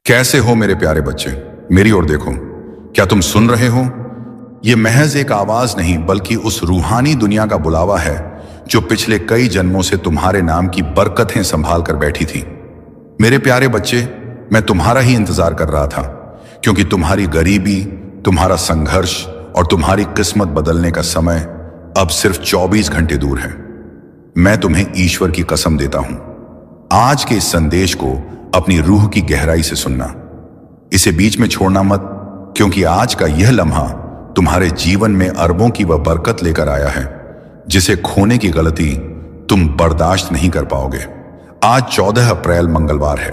कैसे हो मेरे प्यारे बच्चे? मेरी ओर देखो। क्या तुम सुन रहे हो? यह महज एक आवाज नहीं बल्कि उस रूहानी दुनिया का बुलावा है जो पिछले कई जन्मों से तुम्हारे नाम की बरकतें संभाल कर बैठी थी। मेरे प्यारे बच्चे, मैं तुम्हारा ही इंतजार कर रहा था, क्योंकि तुम्हारी गरीबी, तुम्हारा संघर्ष और तुम्हारी किस्मत बदलने का समय अब सिर्फ 24 घंटे दूर है। मैं तुम्हें ईश्वर की कसम देता हूं, आज के इस संदेश को अपनी रूह की गहराई से सुनना, इसे बीच में छोड़ना मत, क्योंकि आज का यह लम्हा तुम्हारे जीवन में अरबों की वह बरकत लेकर आया है जिसे खोने की गलती तुम बर्दाश्त नहीं कर पाओगे। आज 14 अप्रैल मंगलवार है,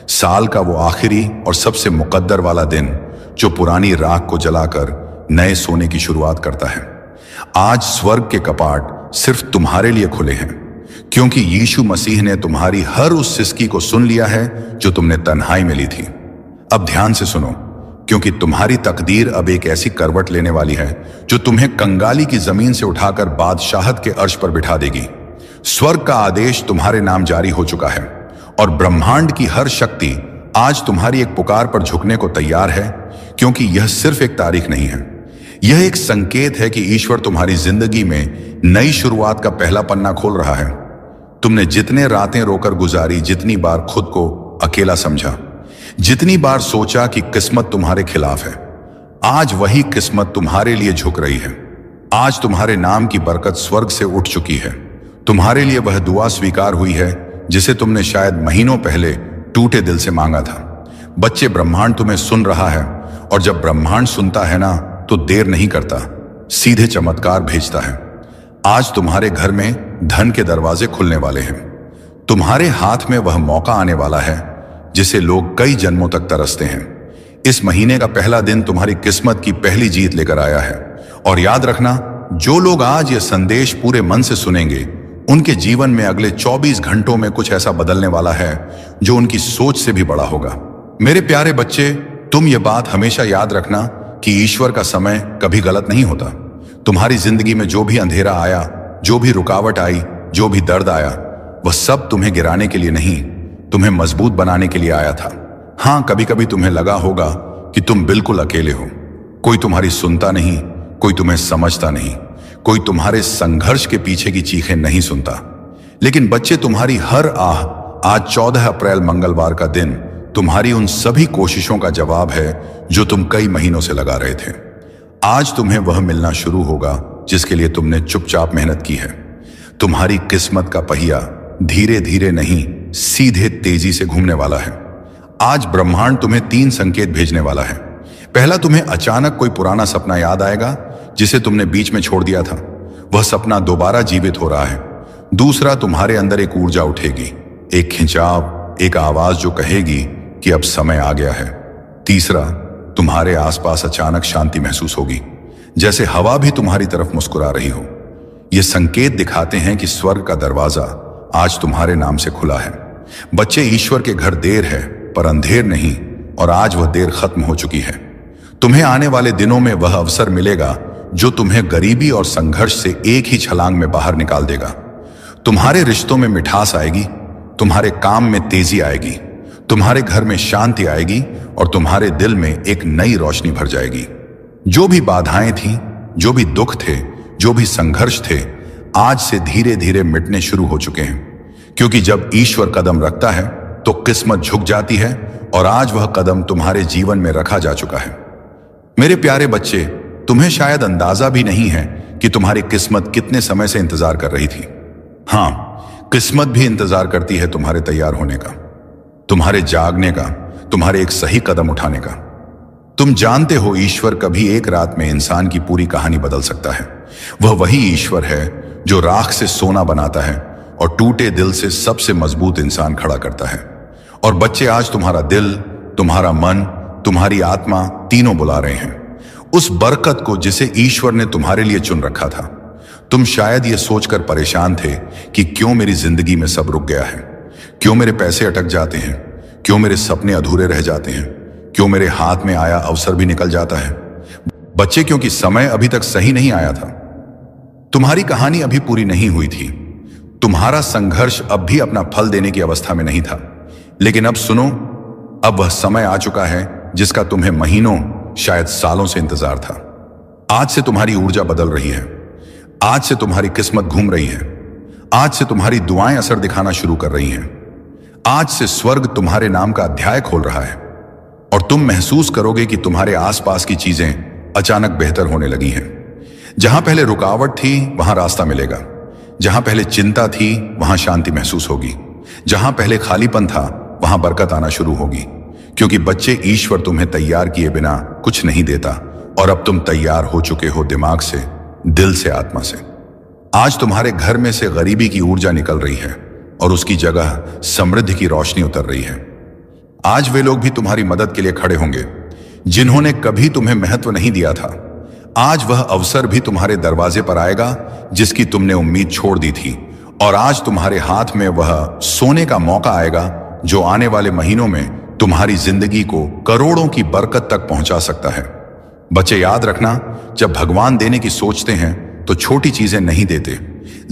साल का वो आखिरी और सबसे मुकद्दर वाला दिन जो पुरानी राख को जलाकर नए सोने की शुरुआत करता है। आज स्वर्ग के कपाट सिर्फ तुम्हारे लिए खुले हैं, क्योंकि यीशु मसीह ने तुम्हारी हर उस सिसकी को सुन लिया है जो तुमने तन्हाई में ली थी। अब ध्यान से सुनो, क्योंकि तुम्हारी तकदीर अब एक ऐसी करवट लेने वाली है जो तुम्हें कंगाली की जमीन से उठाकर बादशाहत के अर्श पर बिठा देगी। स्वर्ग का आदेश तुम्हारे नाम जारी हो चुका है और ब्रह्मांड की हर शक्ति आज तुम्हारी एक पुकार पर झुकने को तैयार है, क्योंकि यह सिर्फ एक तारीख नहीं है, यह एक संकेत है कि ईश्वर तुम्हारी जिंदगी में नई शुरुआत का पहला पन्ना खोल रहा है। तुमने जितने रातें रोकर गुजारी, जितनी बार खुद को अकेला समझा, जितनी बार सोचा कि किस्मत तुम्हारे खिलाफ है, आज वही किस्मत तुम्हारे लिए झुक रही है। आज तुम्हारे नाम की बरकत स्वर्ग से उठ चुकी है। तुम्हारे लिए वह दुआ स्वीकार हुई है जिसे तुमने शायद महीनों पहले टूटे दिल से मांगा था। बच्चे, ब्रह्मांड तुम्हें सुन रहा है, और जब ब्रह्मांड सुनता है ना, तो देर नहीं करता, सीधे चमत्कार भेजता है। आज तुम्हारे घर में धन के दरवाजे खुलने वाले हैं। तुम्हारे हाथ में वह मौका आने वाला है जिसे लोग कई जन्मों तक तरसते हैं। इस महीने का पहला दिन तुम्हारी किस्मत की पहली जीत लेकर आया है। और याद रखना, जो लोग आज यह संदेश पूरे मन से सुनेंगे, उनके जीवन में अगले 24 घंटों में कुछ ऐसा बदलने वाला है जो उनकी सोच से भी बड़ा होगा। मेरे प्यारे बच्चे, तुम यह बात हमेशा याद रखना कि ईश्वर का समय कभी गलत नहीं होता। तुम्हारी जिंदगी में जो भी अंधेरा आया, जो भी रुकावट आई, जो भी दर्द आया, वह सब तुम्हें गिराने के लिए नहीं, तुम्हें मजबूत बनाने के लिए आया था। हाँ, कभी कभी तुम्हें लगा होगा कि तुम बिल्कुल अकेले हो, कोई तुम्हारी सुनता नहीं, कोई तुम्हें समझता नहीं, कोई तुम्हारे संघर्ष के पीछे की चीखें नहीं सुनता। लेकिन बच्चे, तुम्हारी हर आह आज 14 अप्रैल मंगलवार का दिन तुम्हारी उन सभी कोशिशों का जवाब है जो तुम कई महीनों से लगा रहे थे। आज तुम्हें वह मिलना शुरू होगा जिसके लिए तुमने चुपचाप मेहनत की है। तुम्हारी किस्मत का पहिया धीरे धीरे नहीं, सीधे तेजी से घूमने वाला है। आज ब्रह्मांड तुम्हें 3 संकेत भेजने वाला है। पहला, तुम्हें अचानक कोई पुराना सपना याद आएगा जिसे तुमने बीच में छोड़ दिया था। वह सपना दोबारा जीवित हो रहा है। दूसरा, तुम्हारे अंदर एक ऊर्जा उठेगी, एक खिंचाव, एक आवाज जो कहेगी कि अब समय आ गया है। तीसरा, तुम्हारे आसपास अचानक शांति महसूस होगी, जैसे हवा भी तुम्हारी तरफ मुस्कुरा रही हो। ये संकेत दिखाते हैं कि स्वर्ग का दरवाजा आज तुम्हारे नाम से खुला है। बच्चे, ईश्वर के घर देर है पर अंधेर नहीं, और आज वह देर खत्म हो चुकी है। तुम्हें आने वाले दिनों में वह अवसर मिलेगा जो तुम्हें गरीबी और संघर्ष से एक ही छलांग में बाहर निकाल देगा। तुम्हारे रिश्तों में मिठास आएगी, तुम्हारे काम में तेजी आएगी, तुम्हारे घर में शांति आएगी, और तुम्हारे दिल में एक नई रोशनी भर जाएगी। जो भी बाधाएं थीं, जो भी दुख थे, जो भी संघर्ष थे, आज से धीरे धीरे मिटने शुरू हो चुके हैं, क्योंकि जब ईश्वर कदम रखता है तो किस्मत झुक जाती है, और आज वह कदम तुम्हारे जीवन में रखा जा चुका है। मेरे प्यारे बच्चे, तुम्हें शायद अंदाजा भी नहीं है कि तुम्हारी किस्मत कितने समय से इंतजार कर रही थी। हाँ, किस्मत भी इंतजार करती है तुम्हारे तैयार होने का, तुम्हारे जागने का, तुम्हारे एक सही कदम उठाने का। तुम जानते हो, ईश्वर कभी एक रात में इंसान की पूरी कहानी बदल सकता है। वह वही ईश्वर है जो राख से सोना बनाता है और टूटे दिल से सबसे मजबूत इंसान खड़ा करता है। और बच्चे, आज तुम्हारा दिल, तुम्हारा मन, तुम्हारी आत्मा तीनों बुला रहे हैं उस बरकत को जिसे ईश्वर ने तुम्हारे लिए चुन रखा था। तुम शायद ये सोचकर परेशान थे कि क्यों मेरी जिंदगी में सब रुक गया है, क्यों मेरे पैसे अटक जाते हैं, क्यों मेरे सपने अधूरे रह जाते हैं, क्यों मेरे हाथ में आया अवसर भी निकल जाता है। बच्चे, क्योंकि समय अभी तक सही नहीं आया था। तुम्हारी कहानी अभी पूरी नहीं हुई थी। तुम्हारा संघर्ष अब भी अपना फल देने की अवस्था में नहीं था। लेकिन अब सुनो, अब वह समय आ चुका है जिसका तुम्हें महीनों, शायद सालों से इंतजार था। आज से तुम्हारी ऊर्जा बदल रही है। आज से तुम्हारी किस्मत घूम रही है। आज से तुम्हारी दुआएं असर दिखाना शुरू कर रही हैं। आज से स्वर्ग तुम्हारे नाम का अध्याय खोल रहा है और तुम महसूस करोगे कि तुम्हारे आसपास की चीजें अचानक बेहतर होने लगी हैं। जहां पहले रुकावट थी वहां रास्ता मिलेगा। जहां पहले चिंता थी वहां शांति महसूस होगी। जहां पहले खालीपन था वहां बरकत आना शुरू होगी, क्योंकि बच्चे, ईश्वर तुम्हें तैयार किए बिना कुछ नहीं देता और अब तुम तैयार हो चुके हो, दिमाग से, दिल से, आत्मा से। आज तुम्हारे घर में से गरीबी की ऊर्जा निकल रही है और उसकी जगह समृद्धि की रोशनी उतर रही है। आज वे लोग भी तुम्हारी मदद के लिए खड़े होंगे जिन्होंने कभी तुम्हें महत्व नहीं दिया था। आज वह अवसर भी तुम्हारे दरवाजे पर आएगा जिसकी तुमने उम्मीद छोड़ दी थी, और आज तुम्हारे हाथ में वह सोने का मौका आएगा जो आने वाले महीनों में तुम्हारी जिंदगी को करोड़ों की बरकत तक पहुंचा सकता है। बच्चे, याद रखना, जब भगवान देने की सोचते हैं तो छोटी चीजें नहीं देते,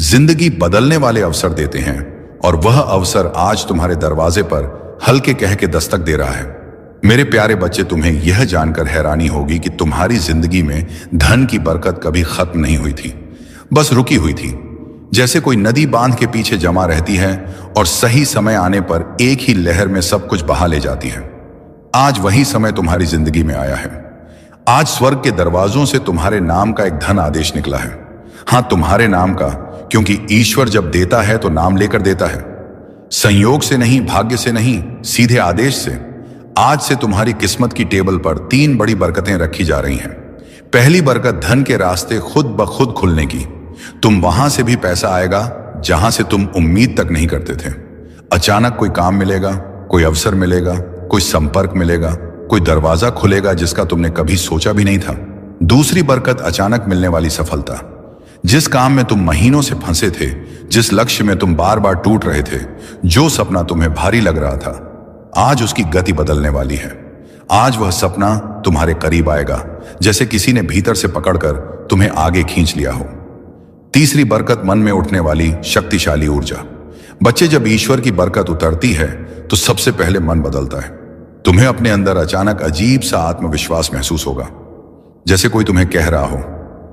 जिंदगी बदलने वाले अवसर देते हैं, और वह अवसर आज तुम्हारे दरवाजे पर हल्के कह के दस्तक दे रहा है। मेरे प्यारे बच्चे, तुम्हें यह जानकर हैरानी होगी कि तुम्हारी जिंदगी में धन की बरकत कभी खत्म नहीं हुई थी, बस रुकी हुई थी। जैसे कोई नदी बांध के पीछे जमा रहती है और सही समय आने पर एक ही लहर में सब कुछ बहा ले जाती है। आज वही समय तुम्हारी जिंदगी में आया है। आज स्वर्ग के दरवाजों से तुम्हारे नाम का एक धन आदेश निकला है। हां, तुम्हारे नाम का, क्योंकि ईश्वर जब देता है तो नाम लेकर देता है, संयोग से नहीं, भाग्य से नहीं, सीधे आदेश से। आज से तुम्हारी किस्मत की टेबल पर 3 बड़ी बरकतें रखी जा रही हैं। पहली बरकत, धन के रास्ते खुद ब खुद खुलने की। तुम वहां से भी पैसा आएगा जहां से तुम उम्मीद तक नहीं करते थे। अचानक कोई काम मिलेगा, कोई अवसर मिलेगा, कोई संपर्क मिलेगा, कोई दरवाजा खुलेगा जिसका तुमने कभी सोचा भी नहीं था। दूसरी बरकत, अचानक मिलने वाली सफलता। जिस काम में तुम महीनों से फंसे थे, जिस लक्ष्य में तुम बार बार टूट रहे थे, जो सपना तुम्हें भारी लग रहा था, आज उसकी गति बदलने वाली है। आज वह सपना तुम्हारे करीब आएगा जैसे किसी ने भीतर से पकड़कर तुम्हें आगे खींच लिया हो। तीसरी बरकत, मन में उठने वाली शक्तिशाली ऊर्जा। बच्चे, जब ईश्वर की बरकत उतरती है तो सबसे पहले मन बदलता है। तुम्हें अपने अंदर अचानक अजीब सा आत्मविश्वास महसूस होगा, जैसे कोई तुम्हें कह रहा हो,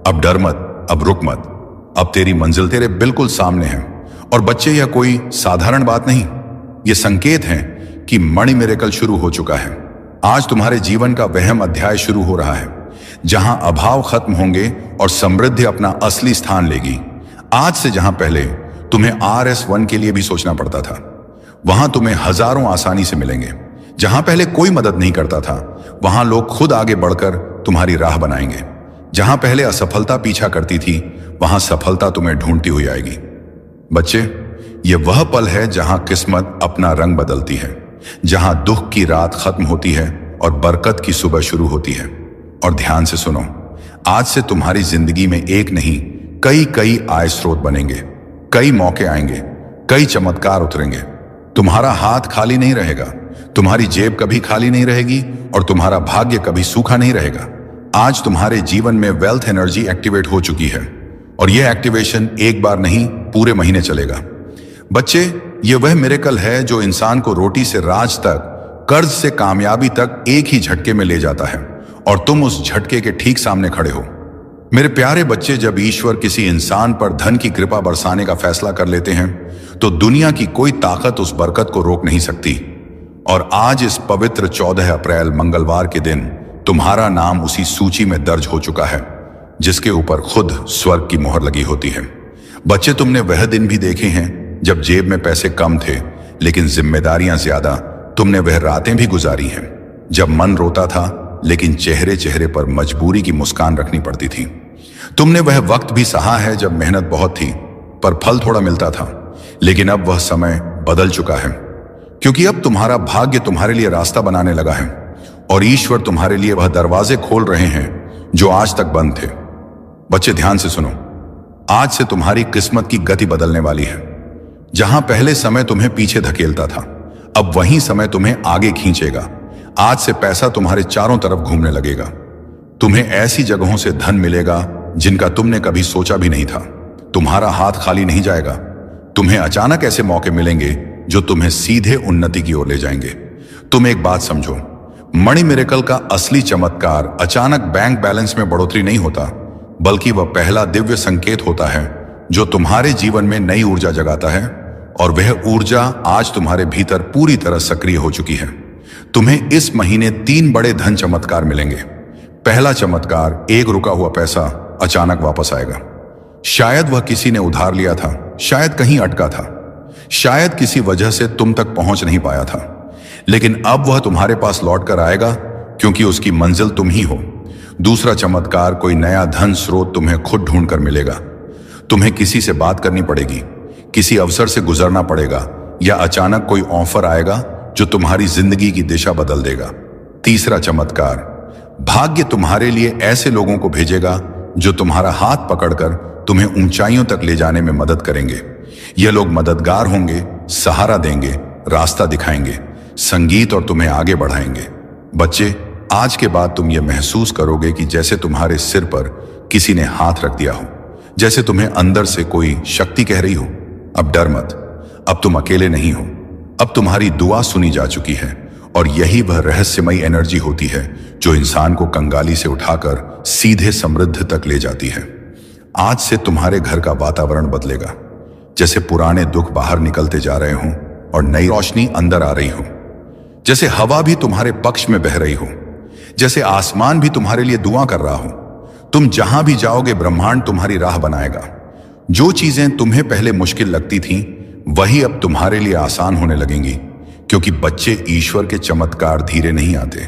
अब डर मत, अब रुक मत, अब तेरी मंजिल तेरे बिल्कुल सामने है। और बच्चे, यह कोई साधारण बात नहीं, यह संकेत है कि मणि मिरेकल शुरू हो चुका है। आज तुम्हारे जीवन का वहम अध्याय शुरू हो रहा है, जहां अभाव खत्म होंगे और समृद्धि अपना असली स्थान लेगी। आज से जहां पहले तुम्हें RS1 के लिए भी सोचना पड़ता था, वहां तुम्हें हजारों आसानी से मिलेंगे। जहां पहले कोई मदद नहीं करता था, वहां लोग खुद आगे बढ़कर तुम्हारी राह बनाएंगे। जहां पहले असफलता पीछा करती थी, वहां सफलता तुम्हें ढूंढती हुई आएगी। बच्चे, यह वह पल है जहां किस्मत अपना रंग बदलती है, जहां दुख की रात खत्म होती है और बरकत की सुबह शुरू होती है। और ध्यान से सुनो, आज से तुम्हारी जिंदगी में एक नहीं, कई आय स्रोत बनेंगे, कई मौके आएंगे, कई चमत्कार उतरेंगे। तुम्हारा हाथ खाली नहीं रहेगा, तुम्हारी जेब कभी खाली नहीं रहेगी और तुम्हारा भाग्य कभी सूखा नहीं रहेगा। आज तुम्हारे जीवन में वेल्थ एनर्जी एक्टिवेट हो चुकी है और यह एक्टिवेशन एक बार नहीं, पूरे महीने चलेगा। बच्चे, यह वह मिरेकल है जो इंसान को रोटी से राज तक, कर्ज से कामयाबी तक एक ही झटके में ले जाता है, और तुम उस झटके के ठीक सामने खड़े हो। मेरे प्यारे बच्चे, जब ईश्वर किसी इंसान पर धन की कृपा बरसाने का फैसला कर लेते हैं तो दुनिया की कोई ताकत उस बरकत को रोक नहीं सकती। और आज इस पवित्र 14 अप्रैल मंगलवार के दिन तुम्हारा नाम उसी सूची में दर्ज हो चुका है जिसके ऊपर खुद स्वर्ग की मोहर लगी होती है। बच्चे, तुमने वह दिन भी देखे हैं जब जेब में पैसे कम थे लेकिन जिम्मेदारियां ज्यादा। तुमने वह रातें भी गुजारी हैं जब मन रोता था लेकिन चेहरे चेहरे पर मजबूरी की मुस्कान रखनी पड़ती थी। तुमने वह वक्त भी सहा है जब मेहनत बहुत थी पर फल थोड़ा मिलता था, लेकिन अब वह समय बदल चुका है, क्योंकि अब तुम्हारा भाग्य तुम्हारे लिए रास्ता बनाने लगा है और ईश्वर तुम्हारे लिए वह दरवाजे खोल रहे हैं जो आज तक बंद थे। बच्चे, ध्यान से सुनो, आज से तुम्हारी किस्मत की गति बदलने वाली है। जहां पहले समय तुम्हें पीछे धकेलता था, अब वही समय तुम्हें आगे खींचेगा। आज से पैसा तुम्हारे चारों तरफ घूमने लगेगा। तुम्हें ऐसी जगहों से धन मिलेगा जिनका तुमने कभी सोचा भी नहीं था। तुम्हारा हाथ खाली नहीं जाएगा। तुम्हें अचानक ऐसे मौके मिलेंगे जो तुम्हें सीधे उन्नति की ओर ले जाएंगे। तुम एक बात समझो, मणि मिरेकल का असली चमत्कार अचानक बैंक बैलेंस में बढ़ोतरी नहीं होता, बल्कि वह पहला दिव्य संकेत होता है जो तुम्हारे जीवन में नई ऊर्जा जगाता है, और वह ऊर्जा आज तुम्हारे भीतर पूरी तरह सक्रिय हो चुकी है। तुम्हें इस महीने 3 बड़े धन चमत्कार मिलेंगे। पहला चमत्कार, एक रुका हुआ पैसा अचानक वापस आएगा। शायद वह किसी ने उधार लिया था, शायद कहीं अटका था, शायद किसी वजह से तुम तक पहुंच नहीं पाया था, लेकिन अब वह तुम्हारे पास लौट कर आएगा, क्योंकि उसकी मंजिल तुम ही हो। दूसरा चमत्कार, कोई नया धन स्रोत तुम्हें खुद ढूंढ कर मिलेगा। तुम्हें किसी से बात करनी पड़ेगी, किसी अवसर से गुजरना पड़ेगा, या अचानक कोई ऑफर आएगा जो तुम्हारी जिंदगी की दिशा बदल देगा। तीसरा चमत्कार, भाग्य तुम्हारे लिए ऐसे लोगों को भेजेगा जो तुम्हारा हाथ पकड़कर तुम्हें ऊंचाइयों तक ले जाने में मदद करेंगे। ये लोग मददगार होंगे, सहारा देंगे, रास्ता दिखाएंगे, संगीत और तुम्हें आगे बढ़ाएंगे। बच्चे, आज के बाद तुम ये महसूस करोगे कि जैसे तुम्हारे सिर पर किसी ने हाथ रख दिया हो, जैसे तुम्हें अंदर से कोई शक्ति कह रही हो, अब डर मत, अब तुम अकेले नहीं हो, अब तुम्हारी दुआ सुनी जा चुकी है। और यही वह रहस्यमयी एनर्जी होती है जो इंसान को कंगाली से उठाकर सीधे समृद्ध तक ले जाती है। आज से तुम्हारे घर का वातावरण बदलेगा, जैसे पुराने दुख बाहर निकलते जा रहे हों और नई रोशनी अंदर आ रही हो, जैसे हवा भी तुम्हारे पक्ष में बह रही हो, जैसे आसमान भी तुम्हारे लिए दुआ कर रहा हो। तुम जहां भी जाओगे, ब्रह्मांड तुम्हारी राह बनाएगा। जो चीजें तुम्हें पहले मुश्किल लगती थीं, वही अब तुम्हारे लिए आसान होने लगेंगी, क्योंकि बच्चे, ईश्वर के चमत्कार धीरे नहीं आते,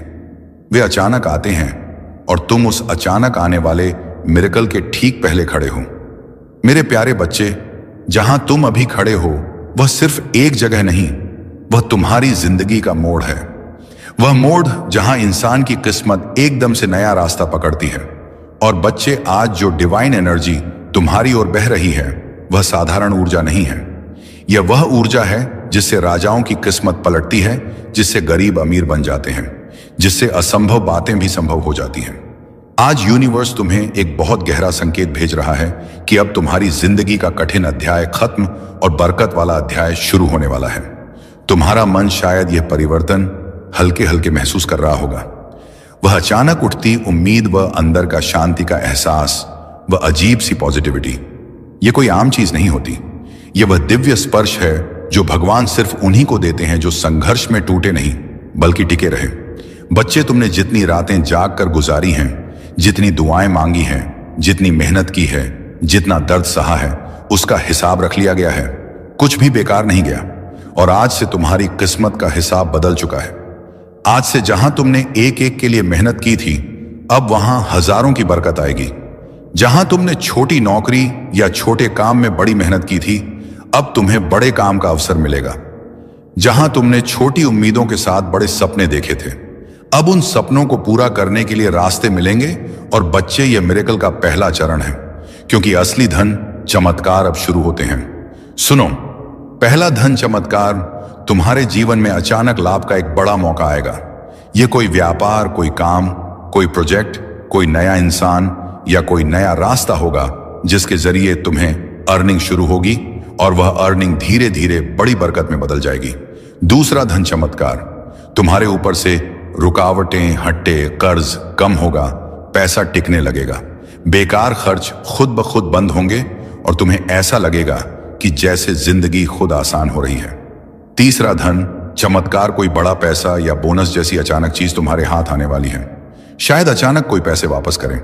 वे अचानक आते हैं, और तुम उस अचानक आने वाले मिरेकल के ठीक पहले खड़े हो। मेरे प्यारे बच्चे, जहां तुम अभी खड़े हो वह सिर्फ एक जगह नहीं, वह तुम्हारी जिंदगी का मोड़ है। वह मोड़ जहां इंसान की किस्मत एकदम से नया रास्ता पकड़ती है। और बच्चे, आज जो डिवाइन एनर्जी तुम्हारी ओर बह रही है, वह साधारण ऊर्जा नहीं है। यह वह ऊर्जा है जिससे राजाओं की किस्मत पलटती है, जिससे गरीब अमीर बन जाते हैं, जिससे असंभव बातें भी संभव हो जाती हैं। आज यूनिवर्स तुम्हें एक बहुत गहरा संकेत भेज रहा है कि अब तुम्हारी जिंदगी का कठिन अध्याय खत्म और बरकत वाला अध्याय शुरू होने वाला है। तुम्हारा मन शायद यह परिवर्तन हल्के हल्के महसूस कर रहा होगा। वह अचानक उठती उम्मीद, वह अंदर का शांति का एहसास, वह अजीब सी पॉजिटिविटी, यह कोई आम चीज नहीं होती। यह वह दिव्य स्पर्श है जो भगवान सिर्फ उन्हीं को देते हैं जो संघर्ष में टूटे नहीं, बल्कि टिके रहे। बच्चे, तुमने जितनी रातें जाग कर गुजारी हैं, जितनी दुआएं मांगी हैं, जितनी मेहनत की है, जितना दर्द सहा है, उसका हिसाब रख लिया गया है। कुछ भी बेकार नहीं गया, और आज से तुम्हारी किस्मत का हिसाब बदल चुका है। आज से जहां तुमने एक एक के लिए मेहनत की थी, अब वहां हजारों की बरकत आएगी। जहां तुमने छोटी नौकरी या छोटे काम में बड़ी मेहनत की थी, अब तुम्हें बड़े काम का अवसर मिलेगा। जहां तुमने छोटी उम्मीदों के साथ बड़े सपने देखे थे, अब उन सपनों को पूरा करने के लिए रास्ते मिलेंगे। और बच्चे, यह मिरेकल का पहला चरण है, क्योंकि असली धन चमत्कार अब शुरू होते हैं। सुनो, पहला धन चमत्कार, तुम्हारे जीवन में अचानक लाभ का एक बड़ा मौका आएगा। यह कोई व्यापार, कोई काम, कोई प्रोजेक्ट, कोई नया इंसान या कोई नया रास्ता होगा, जिसके जरिए तुम्हें अर्निंग शुरू होगी, और वह अर्निंग धीरे धीरे बड़ी बरकत में बदल जाएगी। दूसरा धन चमत्कार, तुम्हारे ऊपर से रुकावटें हटे, कर्ज कम होगा, पैसा टिकने लगेगा, बेकार खर्च खुद ब खुद बंद होंगे, और तुम्हें ऐसा लगेगा कि जैसे जिंदगी खुद आसान हो रही है। तीसरा धन चमत्कार, कोई बड़ा पैसा या बोनस जैसी अचानक चीज तुम्हारे हाथ आने वाली है। शायद अचानक कोई पैसे वापस करें,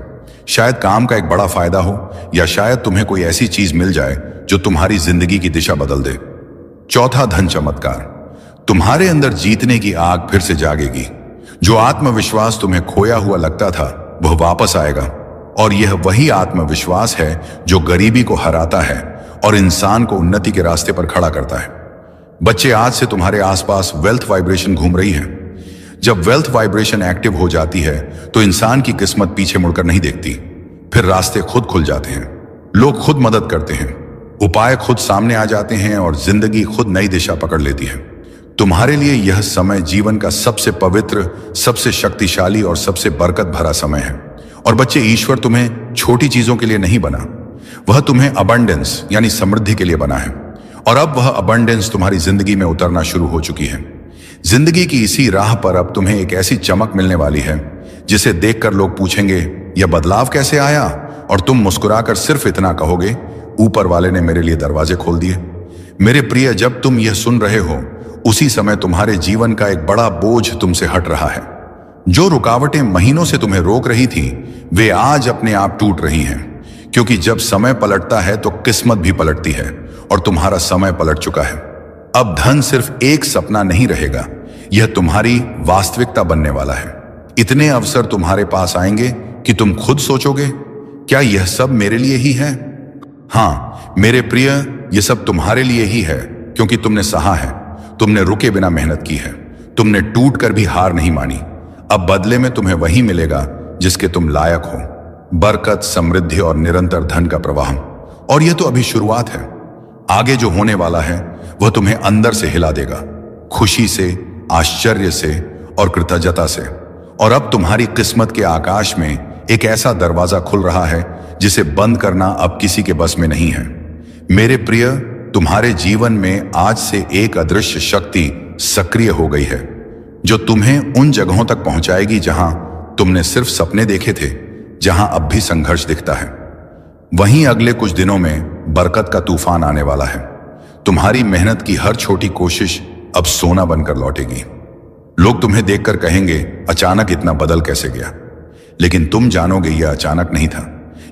शायद काम का एक बड़ा फायदा हो, या शायद तुम्हें कोई ऐसी चीज मिल जाए जो तुम्हारी जिंदगी की दिशा बदल दे। चौथा धन चमत्कार, तुम्हारे अंदर जीतने की आग फिर से जागेगी। जो आत्मविश्वास तुम्हें खोया हुआ लगता था, वह वापस आएगा, और यह वही आत्मविश्वास है जो गरीबी को हराता है और इंसान को उन्नति के रास्ते पर खड़ा करता है। बच्चे, आज से तुम्हारे आसपास वेल्थ वाइब्रेशन घूम रही है। जब वेल्थ वाइब्रेशन एक्टिव हो जाती है, तो इंसान की किस्मत पीछे मुड़कर नहीं देखती, फिर रास्ते खुद खुल जाते हैं, लोग खुद मदद करते हैं, उपाय खुद सामने आ जाते हैं, और जिंदगी खुद नई दिशा पकड़ लेती है। तुम्हारे लिए यह समय जीवन का सबसे पवित्र, सबसे शक्तिशाली और सबसे बरकत भरा समय है। और बच्चे, ईश्वर तुम्हें छोटी चीजों के लिए नहीं बना, वह तुम्हें अबंडेंस यानी समृद्धि के लिए बना है। और अब वह अबंडेंस तुम्हारी जिंदगी में उतरना शुरू हो चुकी है। जिंदगी की इसी राह पर अब तुम्हें एक ऐसी चमक मिलने वाली है जिसे देखकर लोग पूछेंगे, यह बदलाव कैसे आया? और तुम मुस्कुराकर सिर्फ इतना कहोगे, ऊपर वाले ने मेरे लिए दरवाजे खोल दिए। मेरे प्रिय, जब तुम यह सुन रहे हो उसी समय तुम्हारे जीवन का एक बड़ा बोझ तुमसे हट रहा है। जो रुकावटें महीनों से तुम्हें रोक रही थी वे आज अपने आप टूट रही हैं, क्योंकि जब समय पलटता है तो किस्मत भी पलटती है और तुम्हारा समय पलट चुका है। अब धन सिर्फ एक सपना नहीं रहेगा, यह तुम्हारी वास्तविकता बनने वाला है। इतने अवसर तुम्हारे पास आएंगे कि तुम खुद सोचोगे, क्या यह सब मेरे लिए ही है? हाँ मेरे प्रिय, यह सब तुम्हारे लिए ही है, क्योंकि तुमने सहा है, तुमने रुके बिना मेहनत की है, तुमने टूट कर भी हार नहीं मानी। अब बदले में तुम्हें वही मिलेगा जिसके तुम लायक हो, बरकत, समृद्धि और निरंतर धन का प्रवाह। और यह तो अभी शुरुआत है। आगे जो होने वाला है वह तुम्हें अंदर से हिला देगा, खुशी से, आश्चर्य से और कृतज्ञता से। और अब तुम्हारी किस्मत के आकाश में एक ऐसा दरवाजा खुल रहा है जिसे बंद करना अब किसी के बस में नहीं है। मेरे प्रिय, तुम्हारे जीवन में आज से एक अदृश्य शक्ति सक्रिय हो गई है जो तुम्हें उन जगहों तक पहुंचाएगी जहां तुमने सिर्फ सपने देखे थे, जहां अब भी संघर्ष दिखता है। वहीं अगले कुछ दिनों में बरकत का तूफान आने वाला है। तुम्हारी मेहनत की हर छोटी कोशिश अब सोना बनकर लौटेगी। लोग तुम्हें देखकर कहेंगे, अचानक इतना बदल कैसे गया? लेकिन तुम जानोगे यह अचानक नहीं था।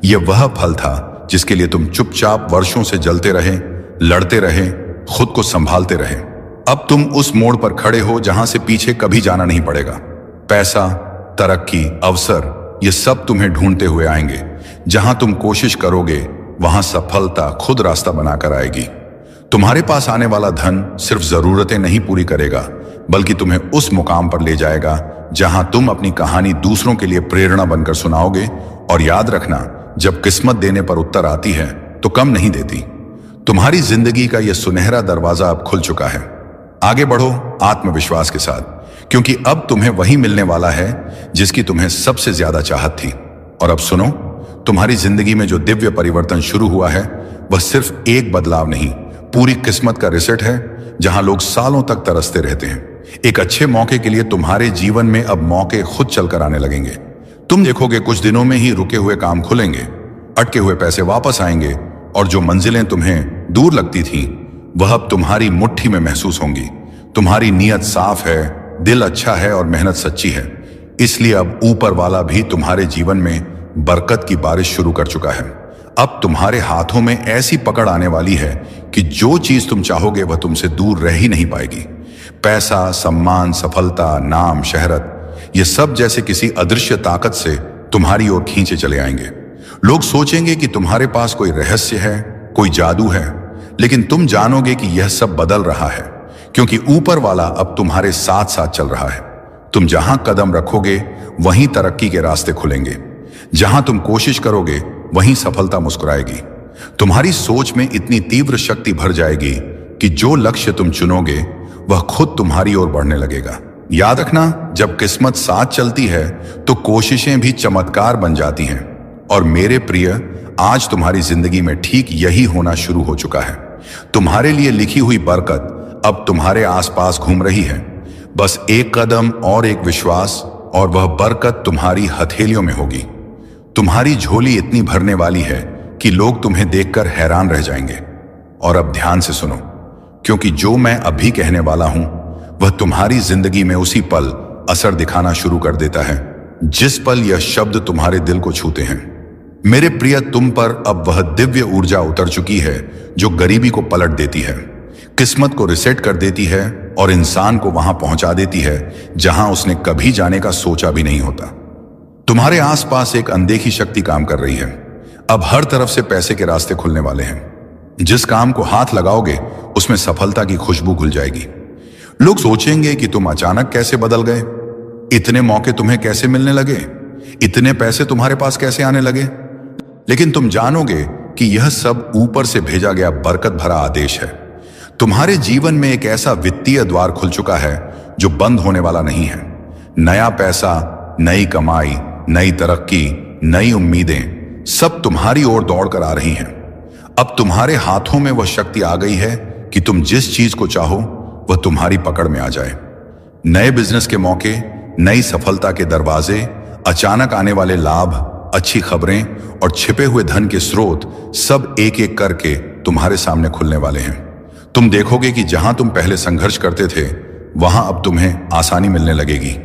यह वह फल था जिसके लिए तुम चुपचाप वर्षों से जलते रहे, लड़ते रहे, खुद को संभालते रहे। अब तुम उस मोड़ पर खड़े हो जहां से पीछे कभी जाना नहीं पड़ेगा। पैसा, तरक्की, अवसर, ये सब तुम्हें ढूंढते हुए आएंगे। जहां तुम कोशिश करोगे वहां सफलता खुद रास्ता बनाकर आएगी। तुम्हारे पास आने वाला धन सिर्फ जरूरतें नहीं पूरी करेगा, बल्कि तुम्हें उस मुकाम पर ले जाएगा जहां तुम अपनी कहानी दूसरों के लिए प्रेरणा बनकर सुनाओगे। और याद रखना, जब किस्मत देने पर उत्तर आती है तो कम नहीं देती। तुम्हारी जिंदगी का यह सुनहरा दरवाजा अब खुल चुका है। आगे बढ़ो आत्मविश्वास के साथ, क्योंकि अब तुम्हें वही मिलने वाला है जिसकी तुम्हें सबसे ज्यादा चाहत थी। और अब सुनो, तुम्हारी जिंदगी में जो दिव्य परिवर्तन शुरू हुआ है वह सिर्फ एक बदलाव नहीं, पूरी किस्मत का रिसेट है। जहां लोग सालों तक तरसते रहते हैं, एक अच्छे मौके के लिए तुम्हारे जीवन में अब मौके खुद चलकर आने लगेंगे। तुम देखोगे कुछ दिनों में ही रुके हुए काम खुलेंगे, अटके हुए पैसे वापस आएंगे और जो मंजिलें तुम्हें दूर लगती थीं वह अब तुम्हारी मुट्ठी में महसूस होंगी। तुम्हारी नीयत साफ है, दिल अच्छा है और मेहनत सच्ची है, इसलिए अब ऊपर वाला भी तुम्हारे जीवन में बरकत की बारिश शुरू कर चुका है। अब तुम्हारे हाथों में ऐसी पकड़ आने वाली है कि जो चीज तुम चाहोगे वह तुमसे दूर रह ही नहीं पाएगी। पैसा, सम्मान, सफलता, नाम, शहरत, ये सब जैसे किसी अदृश्य ताकत से तुम्हारी ओर खींचे चले आएंगे। लोग सोचेंगे कि तुम्हारे पास कोई रहस्य है, कोई जादू है, लेकिन तुम जानोगे कि यह सब बदल रहा है, क्योंकि ऊपर वाला अब तुम्हारे साथ साथ चल रहा है। तुम जहां कदम रखोगे वहीं तरक्की के रास्ते खुलेंगे। जहां तुम कोशिश करोगे वहीं सफलता मुस्कुराएगी। तुम्हारी सोच में इतनी तीव्र शक्ति भर जाएगी कि जो लक्ष्य तुम चुनोगे वह खुद तुम्हारी ओर बढ़ने लगेगा। याद रखना, जब किस्मत साथ चलती है तो कोशिशें भी चमत्कार बन जाती हैं। और मेरे प्रिय, आज तुम्हारी जिंदगी में ठीक यही होना शुरू हो चुका है। तुम्हारे लिए लिखी हुई बरकत अब तुम्हारे आसपास घूम रही है। बस एक कदम और एक विश्वास और वह बरकत तुम्हारी हथेलियों में होगी। तुम्हारी झोली इतनी भरने वाली है कि लोग तुम्हें देखकर हैरान रह जाएंगे। और अब ध्यान से सुनो, क्योंकि जो मैं अभी कहने वाला हूं वह तुम्हारी जिंदगी में उसी पल असर दिखाना शुरू कर देता है जिस पल यह शब्द तुम्हारे दिल को छूते हैं। मेरे प्रिय, तुम पर अब वह दिव्य ऊर्जा उतर चुकी है जो गरीबी को पलट देती है, किस्मत को रिसेट कर देती है और इंसान को वहां पहुंचा देती है जहां उसने कभी जाने का सोचा भी नहीं होता। तुम्हारे आसपास एक अनदेखी शक्ति काम कर रही है। अब हर तरफ से पैसे के रास्ते खुलने वाले हैं। जिस काम को हाथ लगाओगे उसमें सफलता की खुशबू घुल जाएगी। लोग सोचेंगे कि तुम अचानक कैसे बदल गए, इतने मौके तुम्हें कैसे मिलने लगे, इतने पैसे तुम्हारे पास कैसे आने लगे। लेकिन तुम जानोगे कि यह सब ऊपर से भेजा गया बरकत भरा आदेश है। तुम्हारे जीवन में एक ऐसा वित्तीय द्वार खुल चुका है जो बंद होने वाला नहीं है। नया पैसा, नई कमाई, नई तरक्की, नई उम्मीदें सब तुम्हारी ओर दौड़कर आ रही हैं। अब तुम्हारे हाथों में वह शक्ति आ गई है कि तुम जिस चीज को चाहो वह तुम्हारी पकड़ में आ जाए। नए बिजनेस के मौके, नई सफलता के दरवाजे, अचानक आने वाले लाभ, अच्छी खबरें और छिपे हुए धन के स्रोत सब एक एक करके तुम्हारे सामने खुलने वाले हैं। तुम देखोगे कि जहां तुम पहले संघर्ष करते थे वहां अब तुम्हें आसानी मिलने लगेगी।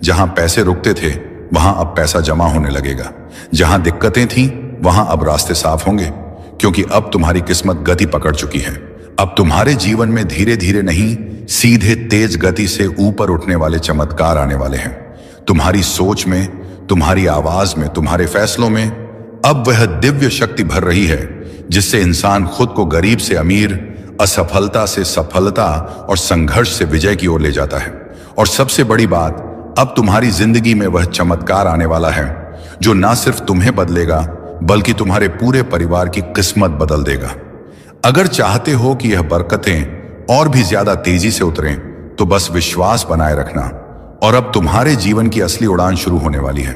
जहां पैसे रुकते थे वहां अब पैसा जमा होने लगेगा। जहां दिक्कतें थीं वहां अब रास्ते साफ होंगे, क्योंकि अब तुम्हारी किस्मत गति पकड़ चुकी है। अब तुम्हारे जीवन में धीरे धीरे नहीं, सीधे तेज गति से ऊपर उठने वाले चमत्कार आने वाले हैं। तुम्हारी सोच में, तुम्हारी आवाज में, तुम्हारे फैसलों में अब वह दिव्य शक्ति भर रही है जिससे इंसान खुद को गरीब से अमीर, असफलता से सफलता और संघर्ष से विजय की ओर ले जाता है। और सबसे बड़ी बात, अब तुम्हारी जिंदगी में वह चमत्कार आने वाला है जो ना सिर्फ तुम्हें बदलेगा बल्कि तुम्हारे पूरे परिवार की किस्मत बदल देगा। अगर चाहते हो कि यह बरकतें और भी ज्यादा तेजी से उतरें तो बस विश्वास बनाए रखना। और अब तुम्हारे जीवन की असली उड़ान शुरू होने वाली है,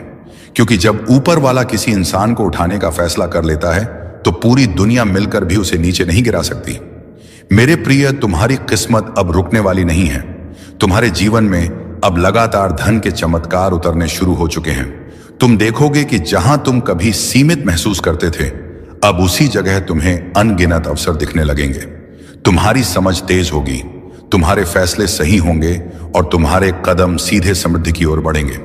क्योंकि जब ऊपर वाला किसी इंसान को उठाने का फैसला कर लेता है तो पूरी दुनिया मिलकर भी उसे नीचे नहीं गिरा सकती। मेरे प्रिय, तुम्हारी किस्मत अब रुकने वाली नहीं है। तुम्हारे जीवन में अब लगातार धन के चमत्कार उतरने शुरू हो चुके हैं। तुम देखोगे कि जहां तुम कभी सीमित महसूस करते थे अब उसी जगह तुम्हें अनगिनत अवसर दिखने लगेंगे। तुम्हारी समझ तेज होगी, तुम्हारे फैसले सही होंगे और तुम्हारे कदम सीधे समृद्धि की ओर बढ़ेंगे।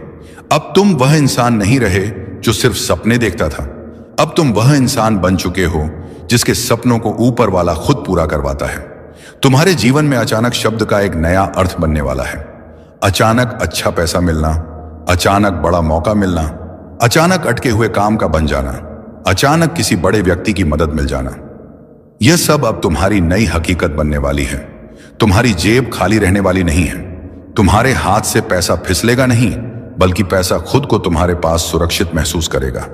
अब तुम वह इंसान नहीं रहे जो सिर्फ सपने देखता था। अब तुम वह इंसान बन चुके हो जिसके सपनों को ऊपर वाला खुद पूरा करवाता है। तुम्हारे जीवन में अचानक शब्द का एक नया अर्थ बनने वाला है। अचानक अच्छा पैसा मिलना, अचानक बड़ा मौका मिलना, अचानक अटके हुए काम का बन जाना, अचानक किसी बड़े व्यक्ति की मदद मिल जाना, यह सब अब तुम्हारी नई हकीकत बनने वाली है। तुम्हारी जेब खाली रहने वाली नहीं है। तुम्हारे हाथ से पैसा फिसलेगा नहीं, बल्कि पैसा खुद को तुम्हारे पास सुरक्षित महसूस करेगा।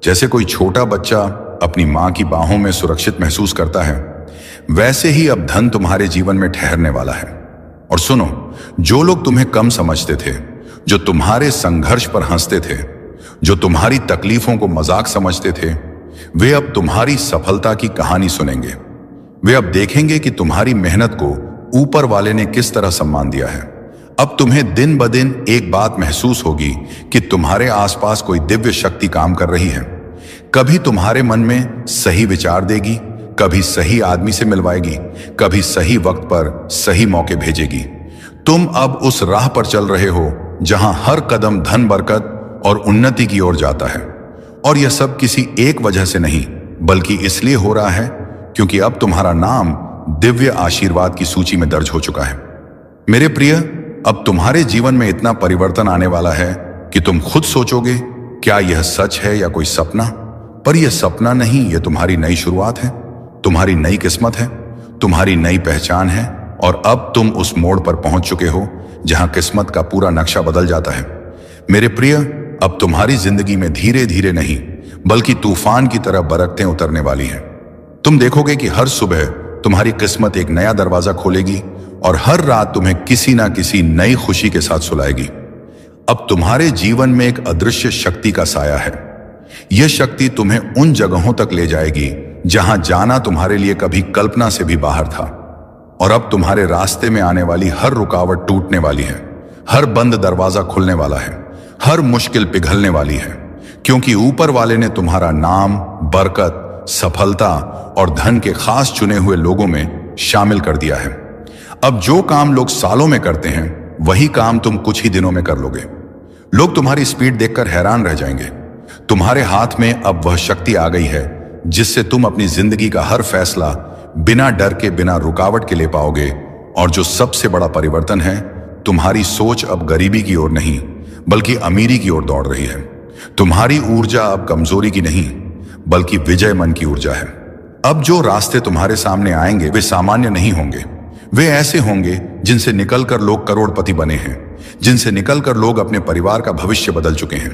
जैसे कोई छोटा बच्चा अपनी मां की बाहों में सुरक्षित महसूस करता है, वैसे ही अब धन तुम्हारे जीवन में ठहरने वाला है। और सुनो, जो लोग तुम्हें कम समझते थे, जो तुम्हारे संघर्ष पर हंसते थे, जो तुम्हारी तकलीफों को मजाक समझते थे, वे अब तुम्हारी सफलता की कहानी सुनेंगे। वे अब देखेंगे कि तुम्हारी मेहनत को ऊपर वाले ने किस तरह सम्मान दिया है। अब तुम्हें दिन ब दिन एक बात महसूस होगी कि तुम्हारे आसपास कोई दिव्य शक्ति काम कर रही है। कभी तुम्हारे मन में सही विचार देगी, कभी सही आदमी से मिलवाएगी, कभी सही वक्त पर सही मौके भेजेगी। तुम अब उस राह पर चल रहे हो जहां हर कदम धन, बरकत और उन्नति की ओर जाता है। और यह सब किसी एक वजह से नहीं, बल्कि इसलिए हो रहा है क्योंकि अब तुम्हारा नाम दिव्य आशीर्वाद की सूची में दर्ज हो चुका है। मेरे प्रिय, अब तुम्हारे जीवन में इतना परिवर्तन आने वाला है कि तुम खुद सोचोगे, क्या यह सच है या कोई सपना? पर यह सपना नहीं, यह तुम्हारी नई शुरुआत है, तुम्हारी नई किस्मत है, तुम्हारी नई पहचान है। और अब तुम उस मोड़ पर पहुंच चुके हो जहां किस्मत का पूरा नक्शा बदल जाता है। मेरे प्रिय, अब तुम्हारी जिंदगी में धीरे धीरे नहीं, बल्कि तूफान की तरह बरकतें उतरने वाली हैं। तुम देखोगे कि हर सुबह तुम्हारी किस्मत एक नया दरवाजा खोलेगी और हर रात तुम्हें किसी ना किसी नई खुशी के साथ सुलाएगी। अब तुम्हारे जीवन में एक अदृश्य शक्ति का साया है। यह शक्ति तुम्हें उन जगहों तक ले जाएगी जहां जाना तुम्हारे लिए कभी कल्पना से भी बाहर था। और अब तुम्हारे रास्ते में आने वाली हर रुकावट टूटने वाली है, हर बंद दरवाजा खुलने वाला है, हर मुश्किल पिघलने वाली है, क्योंकि ऊपर वाले ने तुम्हारा नाम, बरकत, सफलता और धन के खास चुने हुए लोगों में शामिल कर दिया है। अब जो काम लोग सालों में करते हैं, वही काम तुम कुछ ही दिनों में कर लोगे। लोग तुम्हारी स्पीड देखकर हैरान रह जाएंगे। तुम्हारे हाथ में अब वह शक्ति आ गई है जिससे तुम अपनी जिंदगी का हर फैसला बिना डर के, बिना रुकावट के ले पाओगे। और जो सबसे बड़ा परिवर्तन है, तुम्हारी सोच अब गरीबी की ओर नहीं, बल्कि अमीरी की ओर दौड़ रही है। तुम्हारी ऊर्जा अब कमजोरी की नहीं, बल्कि विजय मन की ऊर्जा है। अब जो रास्ते तुम्हारे सामने आएंगे वे सामान्य नहीं होंगे। वे ऐसे होंगे जिनसे निकलकर लोग करोड़पति बने हैं, जिनसे निकलकर लोग अपने परिवार का भविष्य बदल चुके हैं।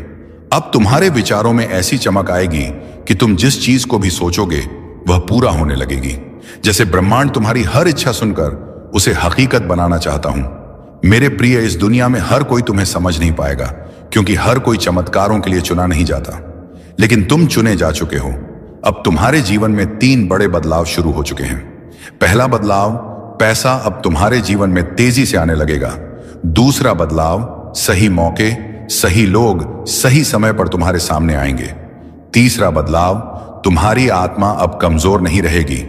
अब तुम्हारे विचारों में ऐसी चमक आएगी कि तुम जिस चीज को भी सोचोगे वह पूरा होने लगेगी। जैसे ब्रह्मांड तुम्हारी हर इच्छा सुनकर उसे हकीकत बनाना चाहता हूं। मेरे प्रिय, इस दुनिया में हर कोई तुम्हें समझ नहीं पाएगा, क्योंकि हर कोई चमत्कारों के लिए चुना नहीं जाता, लेकिन तुम चुने जा चुके हो। अब तुम्हारे जीवन में 3 बड़े बदलाव शुरू हो चुके हैं। पहला बदलाव, पैसा अब तुम्हारे जीवन में तेजी से आने लगेगा। दूसरा बदलाव, सही मौके, सही लोग, सही समय पर तुम्हारे सामने आएंगे। तीसरा बदलाव, तुम्हारी आत्मा अब कमजोर नहीं रहेगी।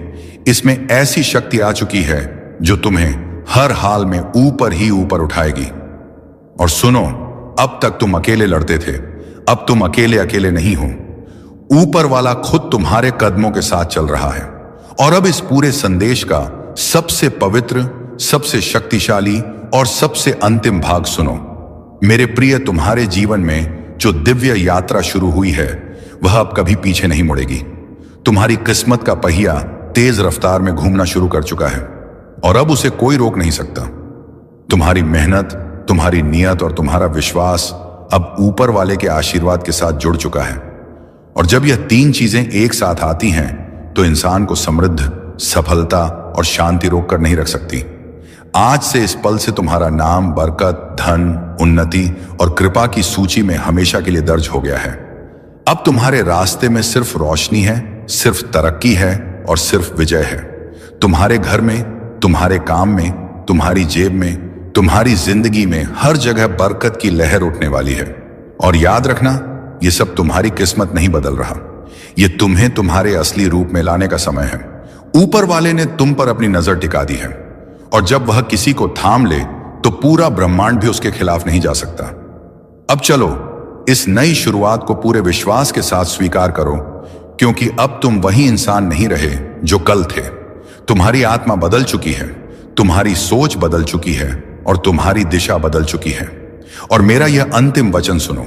इसमें ऐसी शक्ति आ चुकी है जो तुम्हें हर हाल में ऊपर ही ऊपर उठाएगी। और सुनो, अब तक तुम अकेले लड़ते थे, अब तुम अकेले अकेले नहीं हो। ऊपर वाला खुद तुम्हारे कदमों के साथ चल रहा है। और अब इस पूरे संदेश का सबसे पवित्र, सबसे शक्तिशाली और सबसे अंतिम भाग सुनो। मेरे प्रिय, तुम्हारे जीवन में जो दिव्य यात्रा शुरू हुई है वह अब कभी पीछे नहीं मुड़ेगी। तुम्हारी किस्मत का पहिया तेज रफ्तार में घूमना शुरू कर चुका है और अब उसे कोई रोक नहीं सकता। तुम्हारी मेहनत, तुम्हारी नियत और तुम्हारा विश्वास अब ऊपर वाले के आशीर्वाद के साथ जुड़ चुका है। और जब यह तीन चीजें एक साथ आती हैं तो इंसान को समृद्ध, सफलता और शांति रोक कर नहीं रख सकती। आज से इस पल से तुम्हारा नाम बरकत, धन, उन्नति और कृपा की सूची में हमेशा के लिए दर्ज हो गया है। अब तुम्हारे रास्ते में सिर्फ रोशनी है, सिर्फ तरक्की है और सिर्फ विजय है। तुम्हारे घर में, तुम्हारे काम में, तुम्हारी जेब में, तुम्हारी जिंदगी में हर जगह बरकत की लहर उठने वाली है। और याद रखना, ये सब तुम्हारी किस्मत नहीं बदल रहा, ये तुम्हें तुम्हारे असली रूप में लाने का समय है। ऊपर वाले ने तुम पर अपनी नजर टिका दी है और जब वह किसी को थाम ले तो पूरा ब्रह्मांड भी उसके खिलाफ नहीं जा सकता। अब चलो, इस नई शुरुआत को पूरे विश्वास के साथ स्वीकार करो, क्योंकि अब तुम वही इंसान नहीं रहे जो कल थे। तुम्हारी आत्मा बदल चुकी है, तुम्हारी सोच बदल चुकी है और तुम्हारी दिशा बदल चुकी है। और मेरा यह अंतिम वचन सुनो,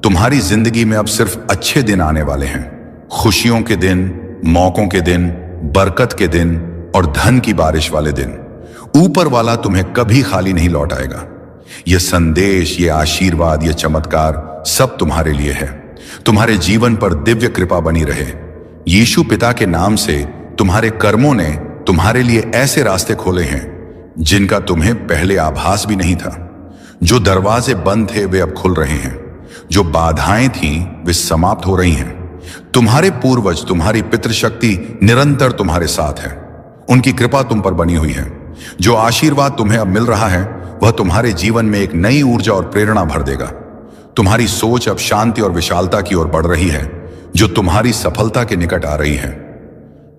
तुम्हारी जिंदगी में अब सिर्फ अच्छे दिन आने वाले हैं। खुशियों के दिन, मौकों के दिन, बरकत के दिन और धन की बारिश वाले दिन। ऊपर वाला तुम्हें कभी खाली नहीं लौट आएगा। यह संदेश, ये आशीर्वाद, ये चमत्कार सब तुम्हारे लिए है। तुम्हारे जीवन पर दिव्य कृपा बनी रहे। यीशु पिता के नाम से तुम्हारे कर्मों ने तुम्हारे लिए ऐसे रास्ते खोले हैं जिनका तुम्हें पहले आभास भी नहीं था। जो दरवाजे बंद थे वे अब खुल रहे हैं, जो बाधाएं थीं वे समाप्त हो रही हैं। तुम्हारे पूर्वज, तुम्हारी पितृशक्ति निरंतर तुम्हारे साथ है। उनकी कृपा तुम पर बनी हुई है। जो आशीर्वाद तुम्हें अब मिल रहा है वह तुम्हारे जीवन में एक नई ऊर्जा और प्रेरणा भर देगा। तुम्हारी सोच अब शांति और विशालता की ओर बढ़ रही है, जो तुम्हारी सफलता के निकट आ रही है।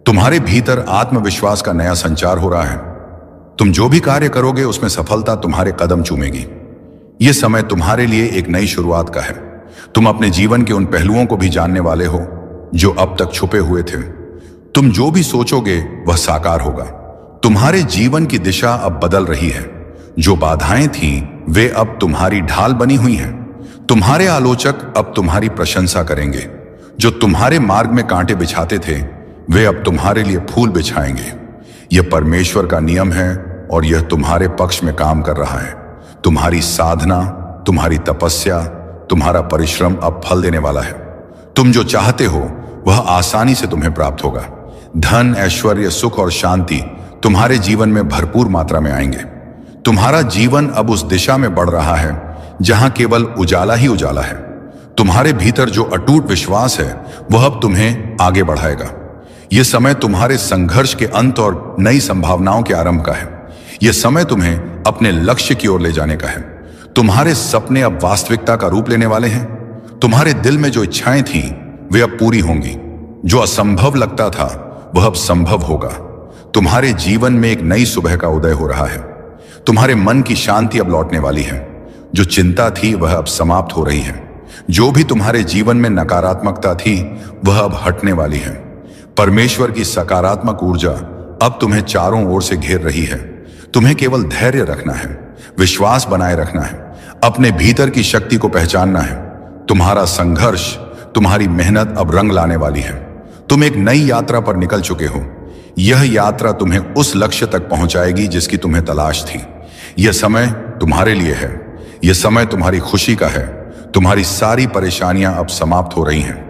तुम्हारे भीतर आत्मविश्वास का नया संचार हो रहा है। तुम जो भी कार्य करोगे उसमें सफलता तुम्हारे कदम चूमेगी। यह समय तुम्हारे लिए एक नई शुरुआत का है। तुम अपने जीवन के उन पहलुओं को भी जानने वाले हो जो अब तक छुपे हुए थे। तुम जो भी सोचोगे वह साकार होगा। तुम्हारे जीवन की दिशा अब बदल रही है। जो बाधाएं थीं वे अब तुम्हारी ढाल बनी हुई हैं। तुम्हारे आलोचक अब तुम्हारी प्रशंसा करेंगे। जो तुम्हारे मार्ग में कांटे बिछाते थे वे अब तुम्हारे लिए फूल बिछाएंगे। यह परमेश्वर का नियम है और यह तुम्हारे पक्ष में काम कर रहा है। तुम्हारी साधना, तुम्हारी तपस्या, तुम्हारा परिश्रम अब फल देने वाला है। तुम जो चाहते हो वह आसानी से तुम्हें प्राप्त होगा। धन, ऐश्वर्य, सुख और शांति तुम्हारे जीवन में भरपूर मात्रा में आएंगे। तुम्हारा जीवन अब उस दिशा में बढ़ रहा है जहां केवल उजाला ही उजाला है। तुम्हारे भीतर जो अटूट विश्वास है वह अब तुम्हें आगे बढ़ाएगा। यह समय तुम्हारे संघर्ष के अंत और नई संभावनाओं के आरंभ का है। यह समय तुम्हें अपने लक्ष्य की ओर ले जाने का है। तुम्हारे सपने अब वास्तविकता का रूप लेने वाले हैं। तुम्हारे दिल में जो इच्छाएं थीं वे अब पूरी होंगी। जो असंभव लगता था वह अब संभव होगा। तुम्हारे जीवन में एक नई सुबह का उदय हो रहा है। तुम्हारे मन की शांति अब लौटने वाली है। जो चिंता थी वह अब समाप्त हो रही है। जो भी तुम्हारे जीवन में नकारात्मकता थी वह अब हटने वाली है। परमेश्वर की सकारात्मक ऊर्जा अब तुम्हें चारों ओर से घेर रही है। तुम्हें केवल धैर्य रखना है, विश्वास बनाए रखना है, अपने भीतर की शक्ति को पहचानना है। तुम्हारा संघर्ष, तुम्हारी मेहनत अब रंग लाने वाली है। तुम एक नई यात्रा पर निकल चुके हो। यह यात्रा तुम्हें उस लक्ष्य तक पहुंचाएगी जिसकी तुम्हें तलाश थी। यह समय तुम्हारे लिए है। यह समय तुम्हारी खुशी का है। तुम्हारी सारी परेशानियां अब समाप्त हो रही हैं।